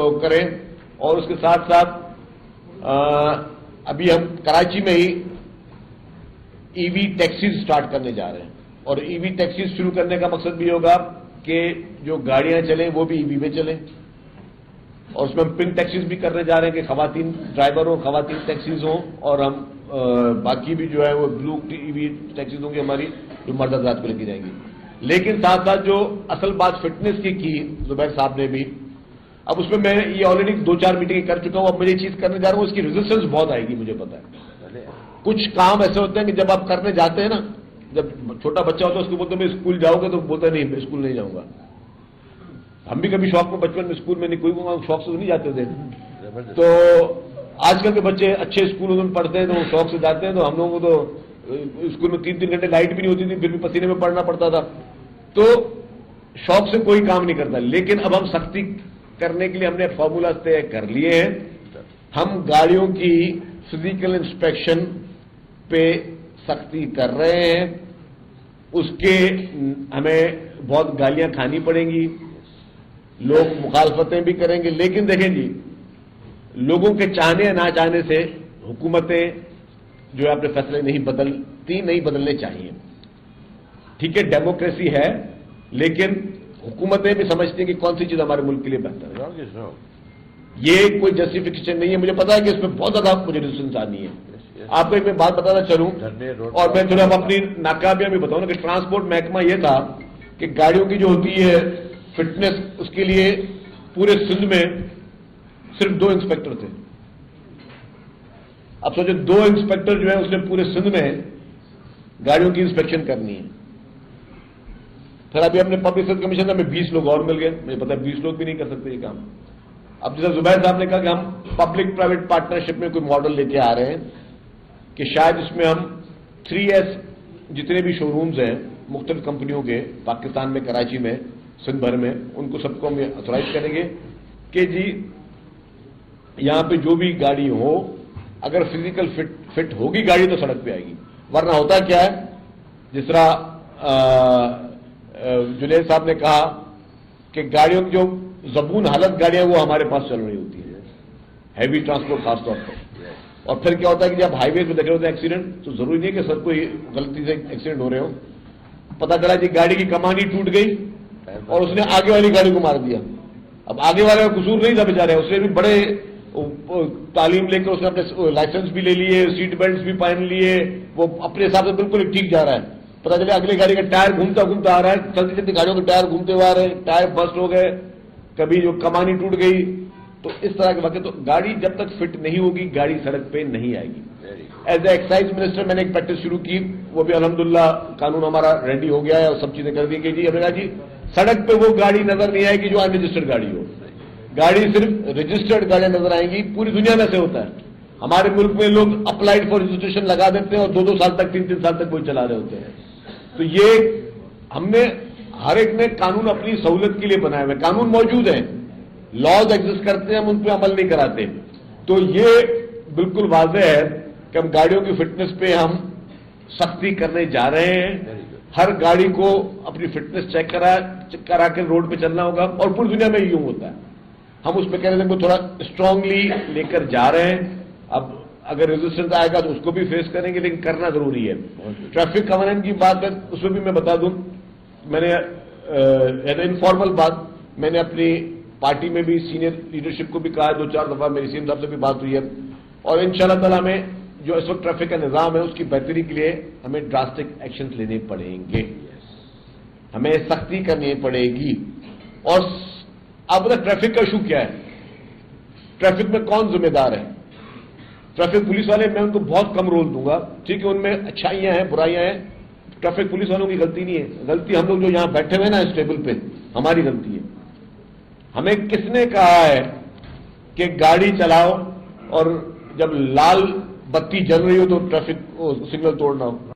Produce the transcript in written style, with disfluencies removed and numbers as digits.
فروغ کریں. اور اس کے ساتھ ساتھ ابھی ہم کراچی میں ہی ای وی ٹیکسیز سٹارٹ کرنے جا رہے ہیں, اور ای وی ٹیکسیز شروع کرنے کا مقصد بھی ہوگا کہ جو گاڑیاں چلیں وہ بھی ای وی میں چلیں, اور اس میں ہم پنک ٹیکسیز بھی کرنے جا رہے ہیں کہ خواتین ڈرائیور ہوں, خواتین ٹیکسیز ہوں, اور ہم باقی بھی جو ہے وہ بلو ای وی ٹیکسیز ہوں گی ہماری, جو مرد حضرات کو لے کے جائیں گی. لیکن ساتھ ساتھ جو اصل بات فٹنس کی زبیر صاحب نے بھی, اب اس میں یہ آلریڈی 2-4 میٹنگ کر چکا ہوں, اب میں یہ چیز کرنے جا رہا ہوں, اس کی ریزسٹنس بہت آئے گی مجھے پتا ہے. کچھ کام ایسے ہوتے ہیں کہ جب آپ کرنے جاتے ہیں نا, جب چھوٹا بچہ ہوتا ہے اس کو بولتے ہیں میں اسکول جاؤ گے, تو بولتا نہیں میں اسکول نہیں جاؤں گا. ہم بھی کبھی شوق میں بچپن میں اسکول میں نہیں, کوئی شوق سے نہیں جاتے تھے. تو آج کل کے بچے اچھے اسکولوں میں پڑھتے ہیں تو وہ شوق سے جاتے ہیں, تو ہم لوگوں کو تو اسکول میں 3 گھنٹے لائٹ بھی نہیں ہوتی تھی, پھر بھی پسینے میں پڑھنا پڑتا تھا. تو شوق سے کوئی کام نہیں کرتا. لیکن اب ہم سختی کرنے کے لیے ہم نے فارمولا طے کر لیے ہیں. ہم گاڑیوں کی فزیکل انسپیکشن پہ سختی کر رہے ہیں. اس کے ہمیں بہت گالیاں کھانی پڑیں گی, لوگ مخالفتیں بھی کریں گے. لیکن دیکھیں جی, لوگوں کے چاہنے یا نہ چاہنے سے حکومتیں جو ہے اپنے فیصلے نہیں بدلنے چاہیے. ٹھیک ہے ڈیموکریسی ہے, لیکن حکومتیں بھی سمجھتی ہیں کہ کون سی چیز ہمارے ملک کے لیے بہتر ہے. یہ کوئی جسٹیفیکیشن نہیں ہے. مجھے پتا ہے کہ اس میں بہت زیادہ مجھے ریزسٹنس آنی ہے. آپ کو ایک میں بات بتانا چلوں, اور میں تھوڑا اپنی ناکامیاں بھی بتاؤں نا, کہ ٹرانسپورٹ محکمہ یہ تھا کہ گاڑیوں کی جو ہوتی ہے فٹنس, اس کے لیے پورے سندھ میں صرف 2 انسپیکٹر تھے. اب سوچیں 2 انسپیکٹر جو ہے اس نے پورے سندھ میں گاڑیوں کی انسپیکشن کرنی ہے. پھر ابھی ہم نے پبلک سروس کمیشن میں 20 لوگ اور مل گئے. مجھے پتا ہے 20 لوگ بھی نہیں کر سکتے یہ کام. اب جیسا زبیر صاحب نے کہا کہ ہم پبلک پرائیویٹ پارٹنرشپ میں کوئی ماڈل لے کے آ رہے ہیں کہ شاید اس میں ہم 3S جتنے بھی شو رومز ہیں مختلف کمپنیوں کے پاکستان میں, کراچی میں, سندھ بھر میں, ان کو سب کو ہم اتھورائز کریں گے کہ جی یہاں پہ جو بھی گاڑی ہو, اگر فزیکل فٹ ہوگی گاڑی تو سڑک پہ آئے گی. ورنہ ہوتا کیا ہے, جس طرح جنید صاحب نے کہا کہ گاڑیوں کی جو زبون حالت گاڑیاں وہ ہمارے پاس چل رہی ہوتی ہیں, ہیوی ٹرانسپورٹ خاص طور پر. اور پھر کیا ہوتا ہے کہ جب ہائی ویز پہ دیکھ رہے ہوتے ہیں ایکسیڈنٹ, تو ضروری نہیں کہ سب کوئی غلطی سے ایکسیڈنٹ ہو رہے ہو. پتہ چلا جی گاڑی کی کمانی ٹوٹ گئی اور اس نے آگے والی گاڑی کو مار دیا. اب آگے والے کا قصور نہیں تھا بیچارے, اس نے بھی بڑے تعلیم لے کر اس نے اپنے لائسنس بھی لے لیے, سیٹ بیلٹس بھی پہن لیے, وہ اپنے حساب سے بالکل ٹھیک جا رہا ہے. پتہ چلے اگلی گاڑی کا ٹائر گھومتا آ رہا ہے, چلتی چلتی گاڑیوں کے ٹائر گھومتے ہوئے آ رہے ہیں, ٹائر برسٹ ہو گئے, کبھی جو کمانی ٹوٹ گئی. تو اس طرح کے واقع, تو گاڑی جب تک فٹ نہیں ہوگی گاڑی سڑک پہ نہیں آئے گی. ایز اے ایکسائز منسٹر میں نے ایک پریکٹس شروع کی, وہ بھی الحمدللہ قانون ہمارا ریڈی ہو گیا ہے اور سب چیزیں کر دی گئی. جی ہم نے کہا جی سڑک پہ وہ گاڑی نظر نہیں آئے گی جو انرجسٹرڈ گاڑی ہو, گاڑی صرف رجسٹرڈ گاڑیاں نظر آئیں گی. پوری دنیا میں سے ہوتا ہے. ہمارے ملک میں لوگ اپلائڈ فار رجسٹریشن لگا دیتے ہیں اور 2-2 سال تک 3-3 سال تک کوئی چلا رہے ہوتے ہیں. تو یہ ہم نے ہر ایک نے قانون اپنی سہولت کے لیے بنائے ہوئے, قانون موجود ہیں, لاز ایگزسٹ کرتے ہیں, ہم ان پہ عمل نہیں کراتے. تو یہ بالکل واضح ہے کہ ہم گاڑیوں کی فٹنس پہ ہم سختی کرنے جا رہے ہیں. ہر گاڑی کو اپنی فٹنس چیک کرا کے روڈ پہ چلنا ہوگا, اور پوری دنیا میں یوں ہوتا ہے. ہم اس پہ کہہ رہے ہیں کو تھوڑا اسٹرانگلی لے کر جا رہے ہیں. اب اگر ریزسٹنس آئے گا تو اس کو بھی فیس کریں گے, لیکن کرنا ضروری ہے. ٹریفک قوانین کی بات ہے, اس میں بھی میں بتا دوں, میں نے انفارمل بات میں نے اپنی پارٹی میں بھی سینئر لیڈرشپ کو بھی کہا ہے, 2-4 دفعہ میری سی ایم صاحب سے بھی بات ہوئی ہے. اور انشاءاللہ تعالیٰ میں جو اس وقت ٹریفک کا نظام ہے اس کی بہتری کے لیے ہمیں ڈراسٹک ایکشنز لینے پڑیں گے, ہمیں سختی کرنی پڑے گی. اور اب ٹریفک کا ایشو کیا ہے, ٹریفک میں کون ذمہ دار ہے؟ ٹریفک پولیس والے, میں ان کو بہت کم رول دوں گا. ٹھیک ہے ان میں اچھائیاں ہیں, برائیاں ہیں. ٹریفک پولیس والوں کی غلطی نہیں ہے, غلطی ہم لوگ جو یہاں بیٹھے ہوئے نا اس ٹیبل پہ, ہماری غلطی ہے. ہمیں کس نے کہا ہے کہ گاڑی چلاؤ اور جب لال بتی جل رہی ہو تو ٹریفک سگنل توڑنا ہو؟